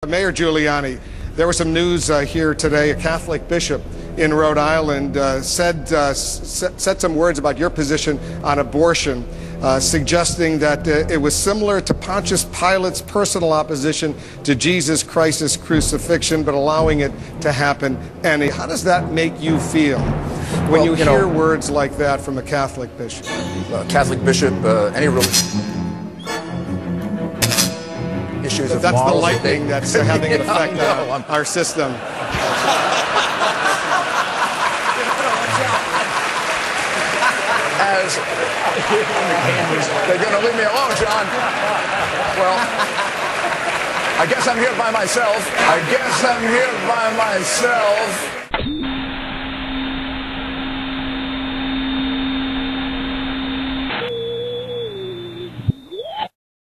Mayor Giuliani, there was some news here today. A Catholic bishop in Rhode Island said some words about your position on abortion, suggesting that it was similar to Pontius Pilate's personal opposition to Jesus Christ's crucifixion, but allowing it to happen anyway. How does that make you feel when you hear words like that from a Catholic bishop? Catholic bishop, any religion. Issues of that's the morals, lightning that's having an effect on our system. As they're going to leave me alone, John. Well, I guess I'm here by myself.